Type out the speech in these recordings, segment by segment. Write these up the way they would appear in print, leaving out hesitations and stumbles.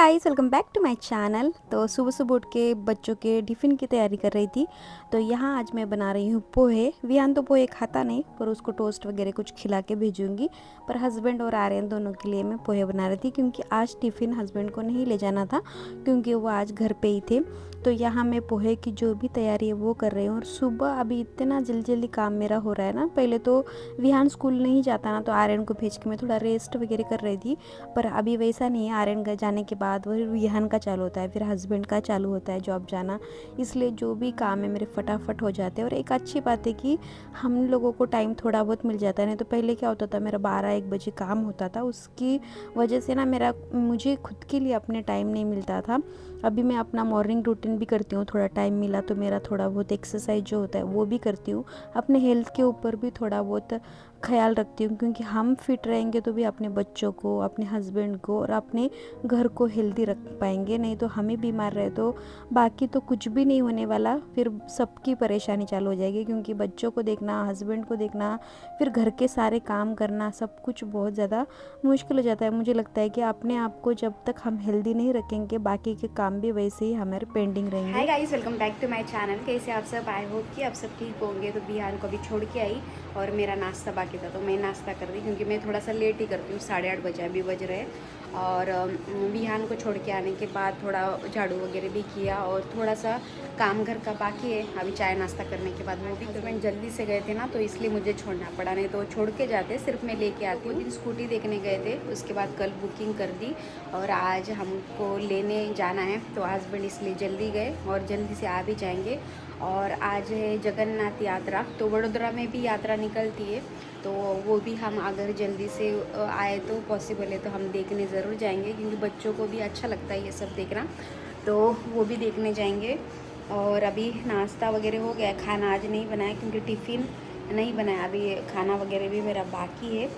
Guys, welcome back to my channel. तो सुबह सुबह उठ के बच्चों के टिफ़िन की तैयारी कर रही थी। तो यहाँ आज मैं बना रही हूँ पोहे। विहान तो पोहे खाता नहीं, पर उसको टोस्ट वगैरह कुछ खिला के भेजूँगी। पर हस्बैंड और आर्यन दोनों के लिए मैं पोहे बना रही थी, क्योंकि आज टिफ़िन हस्बैंड को नहीं ले जाना था, क्योंकि वो आज घर पे ही थे। तो यहाँ मैं पोहे की जो भी तैयारी है वो कर रही हूँ। और सुबह अभी इतना जल्दी जल्दी काम मेरा हो रहा है ना। पहले तो विहान स्कूल नहीं जाता ना, तो आर्यन को भेज के मैं थोड़ा रेस्ट वगैरह कर रही थी। पर अभी वैसा नहीं है। आर्यन का जाने के बाद वही विहान का चालू होता है, फिर हस्बैंड का चालू होता है जॉब जाना। इसलिए जो भी काम है मेरे फटाफट हो जाते हैं। और एक अच्छी बात है कि हम लोगों को टाइम थोड़ा बहुत मिल जाता है। नहीं तो पहले क्या होता था, मेरा 12-1 बजे काम होता था, उसकी वजह से ना मुझे खुद के लिए अपने टाइम नहीं मिलता था। अभी मैं अपना मॉर्निंग रूटीन भी करती हूँ, थोड़ा टाइम मिला तो मेरा थोड़ा बहुत एक्सरसाइज जो होता है वो भी करती हूँ। अपने हेल्थ के ऊपर भी थोड़ा बहुत ख्याल रखती हूँ, क्योंकि हम फिट रहेंगे तो भी अपने बच्चों को, अपने हस्बैंड को और अपने घर को हेल्दी रख पाएंगे। नहीं तो हम ही बीमार रहे तो बाकी तो कुछ भी नहीं होने वाला, फिर सबकी परेशानी चालू हो जाएगी। क्योंकि बच्चों को देखना, हस्बैंड को देखना, फिर घर के सारे काम करना, सब कुछ बहुत ज़्यादा मुश्किल हो जाता है। मुझे लगता है कि अपने आप को जब तक हम हेल्दी नहीं रखेंगे, बाकी के काम भी वैसे ही हमारे पेंडिंग रहेंगे। Hi guys, welcome back to my channel. कैसे आप सब? आई होप कि आप सब ठीक होंगे। तो बिहान को भी छोड़ के आई और मेरा नाश्ता बाकी था, तो मैं नाश्ता कर दी, क्योंकि मैं थोड़ा सा लेट ही करती हूँ। 8:30 बजे अभी बज रहे। और बिहान को छोड़ के आने के बाद थोड़ा झाड़ू वगैरह भी किया और थोड़ा सा काम घर का बाकी है। अभी चाय नाश्ता करने के बाद वो भी हस्बैंड जल्दी से गए थे ना, तो इसलिए मुझे छोड़ना पड़ा। नहीं तो छोड़ के जाते, सिर्फ मैं लेके आती हूँ। दिन स्कूटी देखने गए थे, उसके बाद कल बुकिंग कर दी और आज हमको लेने जाना है। तो हस्बैंड इसलिए जल्दी गए और जल्दी से आ भी जाएंगे। और आज है जगन्नाथ यात्रा, तो वडोदरा में भी यात्रा निकलती है, तो वो भी हम अगर जल्दी से आए तो पॉसिबल है तो हम देखने ज़रूर जाएंगे, क्योंकि बच्चों को भी अच्छा लगता है ये सब देखना, तो वो भी देखने जाएंगे। और अभी नाश्ता वगैरह हो गया, खाना आज नहीं बनाया क्योंकि टिफ़िन नहीं बनाया। अभी खाना वगैरह भी मेरा बाकी है।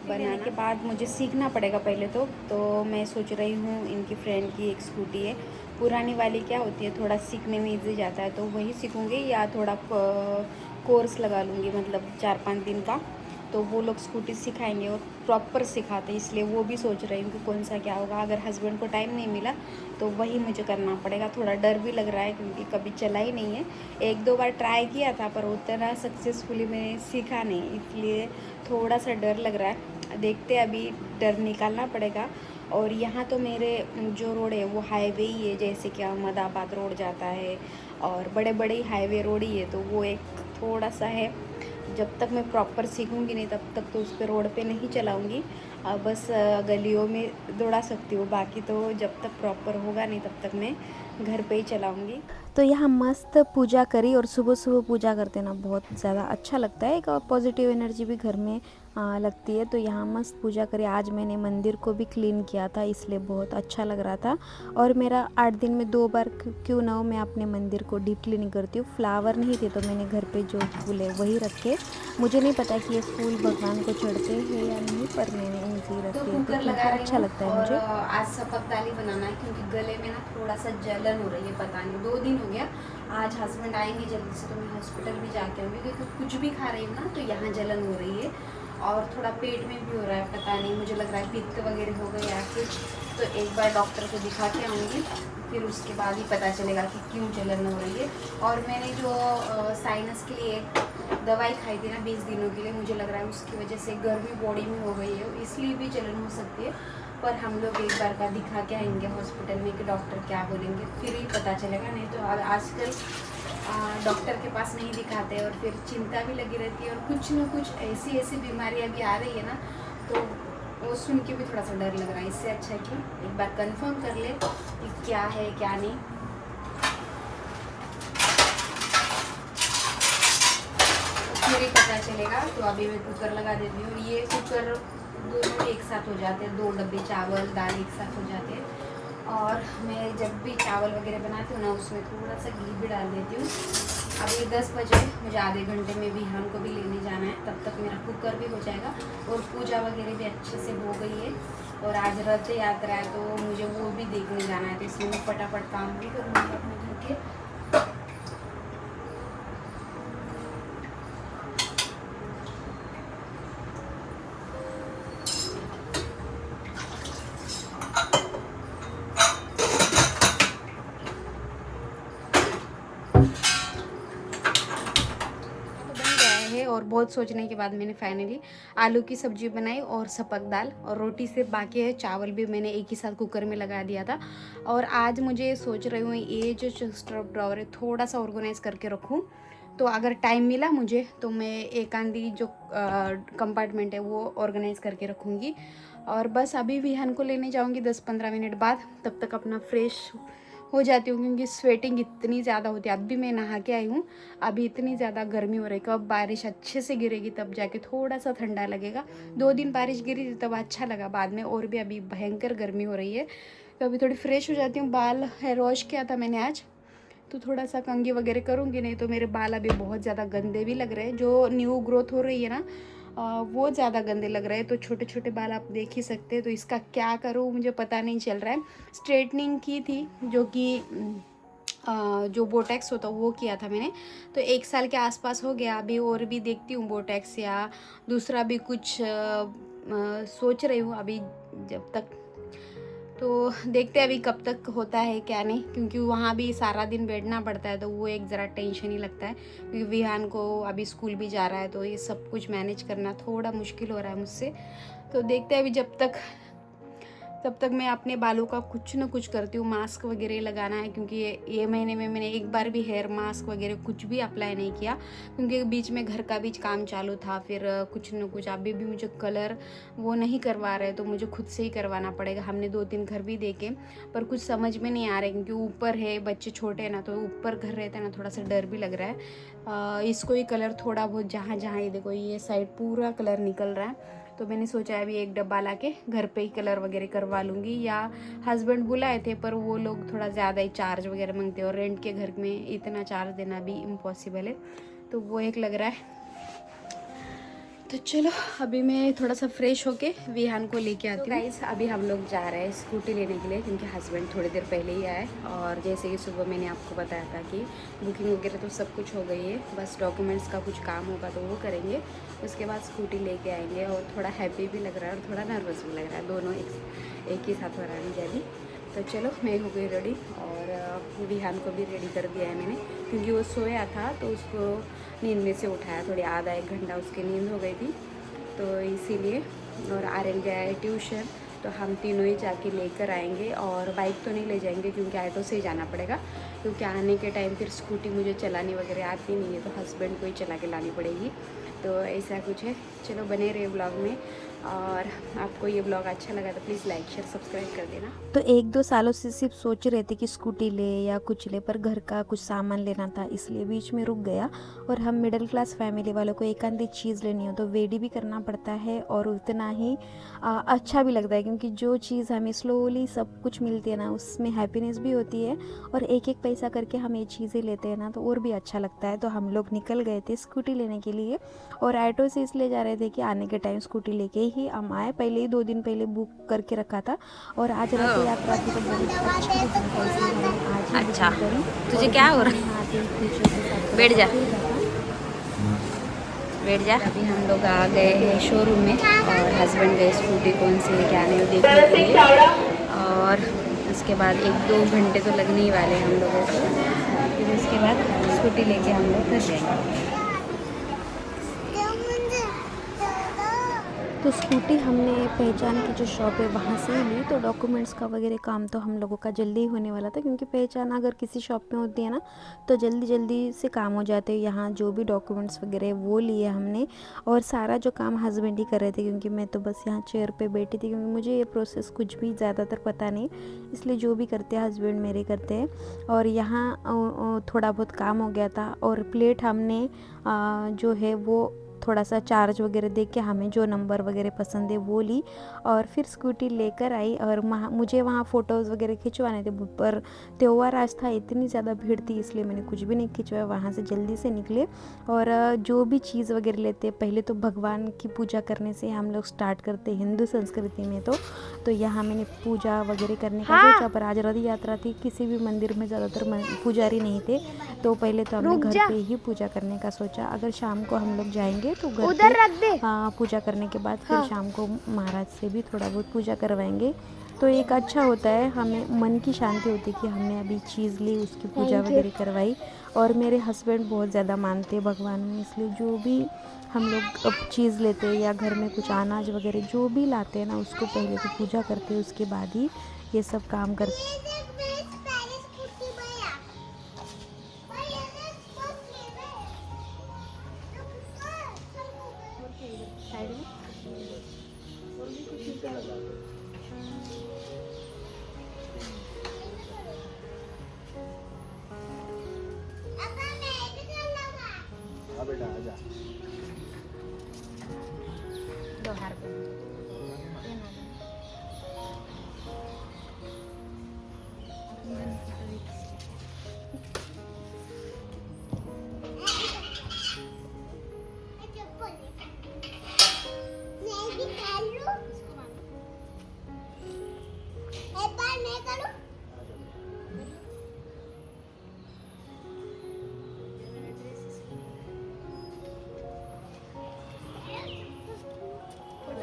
बनाने के बाद मुझे सीखना पड़ेगा पहले तो मैं सोच रही हूँ, इनकी फ्रेंड की एक स्कूटी है पुरानी वाली, क्या होती है थोड़ा सीखने में इजी जाता है, तो वही सीखूँगी या थोड़ा कोर्स लगा लूँगी, मतलब 4-5 दिन का। तो वो लोग स्कूटी सिखाएंगे और प्रॉपर सिखाते हैं, इसलिए वो भी सोच रही हूँ कि कौन सा क्या होगा। अगर हस्बैंड को टाइम नहीं मिला तो वही मुझे करना पड़ेगा। थोड़ा डर भी लग रहा है, क्योंकि कभी चला ही नहीं है। 1-2 बार ट्राई किया था, पर उतना सक्सेसफुली मैंने सीखा नहीं, इसलिए थोड़ा सा डर लग रहा है। देखते अभी डर निकालना पड़ेगा। और यहाँ तो मेरे जो रोड है वो हाईवे ही है, जैसे कि अहमदाबाद रोड जाता है और बड़े बड़े हाईवे रोड ही है, तो वो एक थोड़ा सा है। जब तक मैं प्रॉपर सीखूंगी नहीं तब तक तो उस पर रोड पे नहीं चलाऊंगी। बस गलियों में दौड़ा सकती हूँ, बाकी तो जब तक प्रॉपर होगा नहीं तब तक मैं घर पे ही चलाऊंगी। तो यहाँ मस्त पूजा करी, और सुबह सुबह पूजा करते ना बहुत ज़्यादा अच्छा लगता है। एक पॉजिटिव एनर्जी भी घर में लगती है। तो यहाँ मस्त पूजा करी। आज मैंने मंदिर को भी क्लीन किया था, इसलिए बहुत अच्छा लग रहा था। और मेरा 8 दिन में 2 बार क्यों ना हो, मैं अपने मंदिर को डीप क्लीनिंग करती हूँ। फ्लावर नहीं थे तो मैंने घर पे जो फूल है वही रखे। मुझे नहीं पता कि ये फूल भगवान को चढ़ते हैं या नहीं, पर मैंने ऐसे ही तो रख दिए थे कुकर क्योंकि लगा रही अच्छा हूँ लगता है और मुझे। आज सपक दाली बनाना है, क्योंकि गले में ना थोड़ा सा जलन हो रही है, पता नहीं 2 दिन हो गया। आज हस्बैंड आएंगे जल्दी से तो मैं हॉस्पिटल भी जाके आऊँगी, क्योंकि कुछ भी खा रही हूँ ना तो यहाँ जलन हो रही है। और थोड़ा पेट में भी हो रहा है, पता नहीं, मुझे लग रहा है पित्त वगैरह हो गई या कुछ। तो एक बार डॉक्टर को दिखा के आऊँगी, फिर उसके बाद ही पता चलेगा कि क्यों जलन हो रही है। और मैंने जो साइनस के लिए दवाई खाई थी ना 20 दिनों के लिए, मुझे लग रहा है उसकी वजह से गर्मी बॉडी में हो गई है, इसलिए भी जलन हो सकती है। पर हम लोग एक बार का दिखा के आएंगे हॉस्पिटल में कि डॉक्टर क्या बोलेंगे, फिर ही पता चलेगा। नहीं तो आजकल डॉक्टर के पास नहीं दिखाते और फिर चिंता भी लगी रहती है, और कुछ न कुछ ऐसी ऐसी बीमारियाँ भी आ रही है ना, तो वो सुन के भी थोड़ा सा डर लग रहा है। इससे अच्छा है कि एक बार कंफर्म कर ले कि क्या है क्या नहीं, फिर ही पता चलेगा। तो अभी मैं कुकर लगा देती हूँ। ये कुकर दोनों एक साथ हो जाते हैं, 2 डब्बे चावल दाल एक साथ हो जाते हैं। और मैं जब भी चावल वगैरह बनाती हूँ ना, उसमें थोड़ा सा घी भी डाल देती हूँ। अभी 10 बजे, मुझे आधे घंटे में बिहान को भी लेने जाना है, तब तक मेरा कुकर भी हो जाएगा और पूजा वगैरह भी अच्छे से हो गई है। और आज रथ यात्रा है तो मुझे वो भी देखने जाना है, तो इसलिए मैं फटाफट काम भी करूँगी अपने घर के। और बहुत सोचने के बाद मैंने फाइनली आलू की सब्जी बनाई और सपक दाल और रोटी से बाकी है। चावल भी मैंने एक ही साथ कुकर में लगा दिया था। और आज मुझे सोच रही हूँ ये जो स्टोव ड्रॉवर है थोड़ा सा ऑर्गेनाइज करके रखूँ, तो अगर टाइम मिला मुझे तो मैं एक आंधी जो कंपार्टमेंट है वो ऑर्गेनाइज करके रखूँगी। और बस अभी विहान को लेने जाऊँगी 10-15 मिनट बाद, तब तक अपना फ्रेश हो जाती हूँ क्योंकि स्वेटिंग इतनी ज़्यादा होती है। अब भी मैं नहा के आई हूँ, अभी इतनी ज़्यादा गर्मी हो रही है। कब बारिश अच्छे से गिरेगी तब जाके थोड़ा सा ठंडा लगेगा। 2 दिन बारिश गिरी थी तब अच्छा लगा, बाद में और भी अभी भयंकर गर्मी हो रही है। तो अभी थोड़ी फ्रेश हो जाती हूँ। बाल हेयर वॉश किया था मैंने आज, तो थोड़ा सा कंघी वगैरह करूँगी, नहीं तो मेरे बाल अभी बहुत ज़्यादा गंदे भी लग रहे हैं। जो न्यू ग्रोथ हो रही है ना वो ज़्यादा गंदे लग रहे हैं, तो छोटे छोटे बाल आप देख ही सकते हैं। तो इसका क्या करूँ मुझे पता नहीं चल रहा है। स्ट्रेटनिंग की थी जो कि जो बोटैक्स होता वो किया था मैंने, तो 1 साल के आसपास हो गया। अभी और भी देखती हूँ बोटैक्स या दूसरा भी कुछ सोच रही हूँ अभी, जब तक तो देखते हैं अभी कब तक होता है क्या नहीं, क्योंकि वहाँ भी सारा दिन बैठना पड़ता है तो वो एक ज़रा टेंशन ही लगता है। क्योंकि विहान को अभी स्कूल भी जा रहा है तो ये सब कुछ मैनेज करना थोड़ा मुश्किल हो रहा है मुझसे। तो देखते हैं अभी तब तक मैं अपने बालों का कुछ ना कुछ करती हूँ। मास्क वगैरह लगाना है क्योंकि ये महीने में मैंने एक बार भी हेयर मास्क वगैरह कुछ भी अप्लाई नहीं किया, क्योंकि बीच में घर का भी काम चालू था। फिर कुछ ना कुछ अभी भी मुझे कलर वो नहीं करवा रहे, तो मुझे खुद से ही करवाना पड़ेगा। हमने 2-3 घर भी देखे पर कुछ समझ में नहीं आ रहा है, क्योंकि ऊपर है, बच्चे छोटे हैं ना, तो ऊपर घर रहता है ना, थोड़ा सा डर भी लग रहा है। इसको ही कलर थोड़ा बहुत जहाँ जहाँ ये देखो ये साइड पूरा कलर निकल रहा है, तो मैंने सोचा है अभी एक डब्बा लाके घर पे ही कलर वगैरह करवा लूँगी। या हस्बैंड बुलाए थे पर वो लोग थोड़ा ज़्यादा ही चार्ज वगैरह मांगते हैं और रेंट के घर में इतना चार्ज देना भी इम्पॉसिबल है, तो वो एक लग रहा है। तो चलो अभी मैं थोड़ा सा फ्रेश होके विहान को लेके आती हूँ। गाइस अभी हम लोग जा रहे हैं स्कूटी लेने के लिए, क्योंकि हस्बैंड थोड़ी देर पहले ही आए। और जैसे कि सुबह मैंने आपको बताया था कि बुकिंग वगैरह तो सब कुछ हो गई है, बस डॉक्यूमेंट्स का कुछ काम होगा तो वो करेंगे, उसके बाद स्कूटी लेके आएंगे। और थोड़ा हैप्पी भी लग रहा है और थोड़ा नर्वस भी लग रहा है, दोनों एक ही साथ हो रहा है मुझे अभी। तो चलो मैं हो गई रेडी और विहान को भी रेडी कर दिया है मैंने, क्योंकि वो सोया था तो उसको नींद में से उठाया, थोड़ी आधा 1 घंटा उसकी नींद हो गई थी तो इसीलिए। और आर्यन गया है ट्यूशन, तो हम तीनों ही जाके लेकर आएंगे। और बाइक तो नहीं ले जाएंगे क्योंकि ऑटो से ही जाना पड़ेगा, क्योंकि आने के टाइम फिर स्कूटी मुझे चलानी वगैरह आती नहीं है, तो हस्बैंड को ही चला के लानी पड़ेगी। तो ऐसा कुछ है। चलो बने रहे ब्लॉग में, और आपको ये ब्लॉग अच्छा लगा तो प्लीज़ लाइक शेयर सब्सक्राइब कर देना। तो 1-2 सालों से सिर्फ सोच रहे थे कि स्कूटी ले या कुछ ले, पर घर का कुछ सामान लेना था इसलिए बीच में रुक गया। और हम मिडिल क्लास फैमिली वालों को एक आधी चीज़ लेनी हो तो वेट भी करना पड़ता है और उतना ही अच्छा भी लगता है, क्योंकि जो चीज़ हमें स्लोली सब कुछ मिलती है ना उसमें हैप्पीनेस भी होती है। और एक एक पैसा करके हम ये चीज़ें लेते हैं ना तो और भी अच्छा लगता है। तो हम लोग निकल गए थे स्कूटी लेने के लिए, और ऑटो से इसलिए जा रहे थे कि आने के टाइम स्कूटी लेके ही हम आए। पहले ही 2 दिन पहले बुक करके रखा था, और आज रथ यात्रा थी तो बहुत अच्छी बुकिंग था, इसलिए हमने आज ही अच्छा, बुकिंग करी। तुझे क्या हो रहा है? यहाँ पे खुशियों के साथ बैठ जा। फिर रहा। बैठ जा। अभी हम लोग आ गए हैं शोरूम में और हस्बैंड गए स्कूटी कौन सी लेके आने वो देखने के लिए। और उसके बाद 1-2 घंटे तो लगने ही वाले हैं हम लोगों को, फिर उसके बाद स्कूटी लेके हम लोग घर जाएंगे। तो स्कूटी हमने पहचान की जो शॉप है वहाँ से ही ली। तो डॉक्यूमेंट्स का वगैरह काम तो हम लोगों का जल्दी ही होने वाला था, क्योंकि पहचान अगर किसी शॉप में होती है ना तो जल्दी जल्दी से काम हो जाते हैं। यहाँ जो भी डॉक्यूमेंट्स वगैरह वो लिए हमने, और सारा जो काम हस्बैंड ही कर रहे थे, क्योंकि मैं तो बस यहाँ चेयर पे बैठी थी, क्योंकि मुझे ये प्रोसेस कुछ भी ज़्यादातर पता नहीं, इसलिए जो भी करते हैं हस्बैंड मेरे करते हैं। और यहाँ थोड़ा बहुत काम हो गया था, और प्लेट हमने जो है वो थोड़ा सा चार्ज वगैरह देख के हमें जो नंबर वगैरह पसंद है वो ली, और फिर स्कूटी लेकर आई। और मुझे वहाँ फ़ोटोज़ वगैरह खिंचवाने थे, पर त्योहार आज था, इतनी ज़्यादा भीड़ थी इसलिए मैंने कुछ भी नहीं खिंचवाया। वहाँ से जल्दी से निकले, और जो भी चीज़ वगैरह लेते पहले तो भगवान की पूजा करने से हम लोग स्टार्ट करते हिंदू संस्कृति में। तो यहाँ मैंने पूजा वगैरह करने का सोचा, पर आज रथ यात्रा थी, किसी भी मंदिर में ज़्यादातर पुजारी नहीं थे, तो पहले तो हमने घर पे ही पूजा करने का सोचा। अगर शाम को हम लोग जाएंगे तो घर पे पूजा करने के बाद फिर शाम को महाराज से भी थोड़ा बहुत पूजा करवाएंगे। तो एक अच्छा होता है, हमें मन की शांति होती है कि हमने अभी चीज़ ली, उसकी पूजा वगैरह करवाई। और मेरे हस्बैंड बहुत ज़्यादा मानते हैं भगवान में, इसलिए जो भी हम लोग अब चीज़ लेते हैं या घर में कुछ अनाज वगैरह जो भी लाते हैं ना, उसको पहले तो पूजा करते हैं, उसके बाद ही ये सब काम करते हैं। बेटा आजा।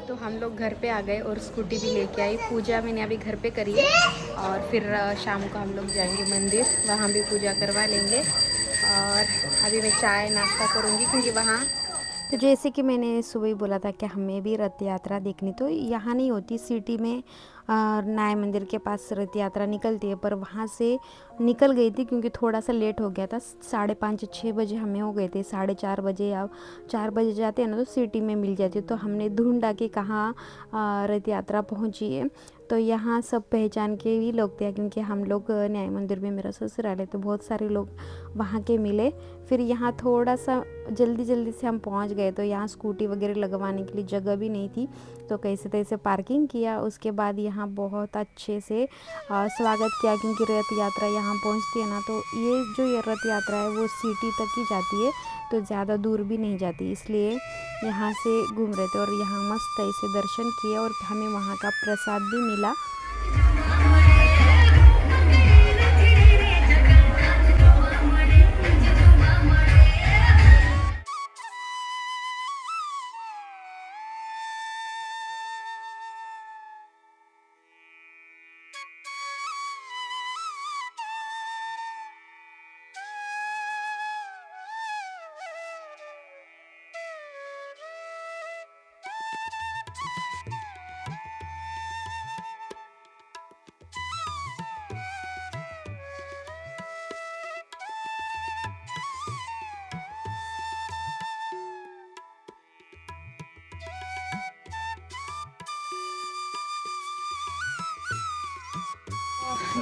तो हम लोग घर पे आ गए और स्कूटी भी लेके आई। पूजा मैंने अभी घर पे करी है और फिर शाम को हम लोग जाएंगे मंदिर, वहाँ भी पूजा करवा लेंगे। और अभी मैं चाय नाश्ता करूँगी क्योंकि वहाँ तो जैसे कि मैंने सुबह ही बोला था कि हमें भी रथ यात्रा देखनी, तो यहाँ नहीं होती, सिटी में न्याय मंदिर के पास रथ यात्रा निकलती है, पर वहाँ से निकल गई थी क्योंकि थोड़ा सा लेट हो गया था। 5:30-6 बजे हमें हो गए थे, 4:30 बजे या 4 बजे जाते हैं ना तो सिटी में मिल जाती है। तो हमने ढूंढा कि कहाँ रथ यात्रा पहुँची है। तो यहाँ सब पहचान के भी लोग थे क्योंकि हम लोग न्याय मंदिर में मेरा ससुराल है, तो बहुत सारे लोग वहाँ के मिले। फिर यहाँ थोड़ा सा जल्दी से हम पहुँच गए, तो यहाँ स्कूटी वगैरह लगवाने के लिए जगह भी नहीं थी, तो कैसे तैसे पार्किंग किया। उसके बाद यहाँ बहुत अच्छे से स्वागत किया क्योंकि रथ यात्रा यहाँ पहुँचती है ना, तो ये रथ यात्रा है वो सिटी तक ही जाती है, तो ज़्यादा दूर भी नहीं जाती, इसलिए यहाँ से घूम रहे थे। और यहाँ मस्त ऐसे दर्शन किए और हमें वहाँ का प्रसाद भी मिला।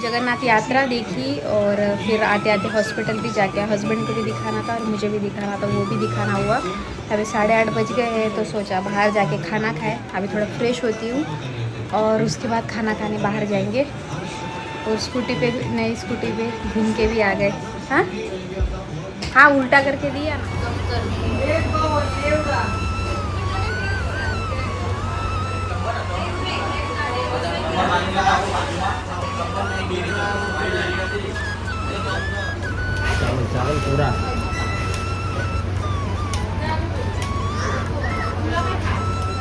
जगन्नाथ यात्रा देखी और फिर आते आते हॉस्पिटल भी जाके हस्बैंड को भी दिखाना था और मुझे भी दिखाना था, वो भी दिखाना हुआ। अभी 8:30 बज गए हैं, तो सोचा बाहर जाके खाना खाए। अभी थोड़ा फ्रेश होती हूँ और उसके बाद खाना खाने बाहर जाएंगे। और स्कूटी पे नई स्कूटी पे घूम के भी आ गए। हाँ हाँ, उल्टा करके दिया ना। चावल पूरा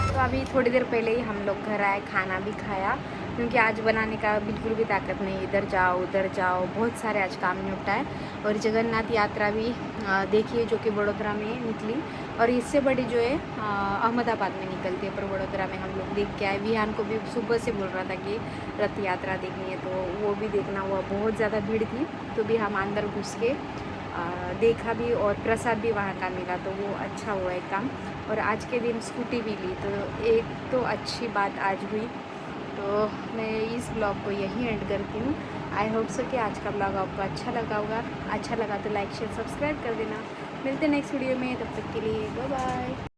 तो अभी थोड़ी देर पहले ही हम लोग घर आए, खाना भी खाया क्योंकि आज बनाने का बिल्कुल भी ताकत नहीं, इधर जाओ उधर जाओ, बहुत सारे आज काम निपटा है। और जगन्नाथ यात्रा भी देखिए जो कि बड़ोदरा में निकली, और इससे बड़ी जो है अहमदाबाद में निकलती है, पर बड़ोदरा में हम लोग देख के आए। विहान को भी सुबह से बोल रहा था कि रथ यात्रा देखनी है, तो वो भी देखना हुआ। बहुत ज़्यादा भीड़ थी, तो भी हम अंदर घुस के देखा भी और प्रसाद भी वहाँ का मिला, तो वो अच्छा हुआ एक काम। और आज के दिन स्कूटी भी ली, तो एक तो अच्छी बात आज हुई। तो मैं इस ब्लॉग को यहीं एंड करती हूँ। आई होप सो कि आज का ब्लॉग आपको अच्छा लगा होगा। अच्छा लगा तो लाइक शेयर सब्सक्राइब कर देना। मिलते हैं नेक्स्ट वीडियो में, तब तक के लिए बाय बाय।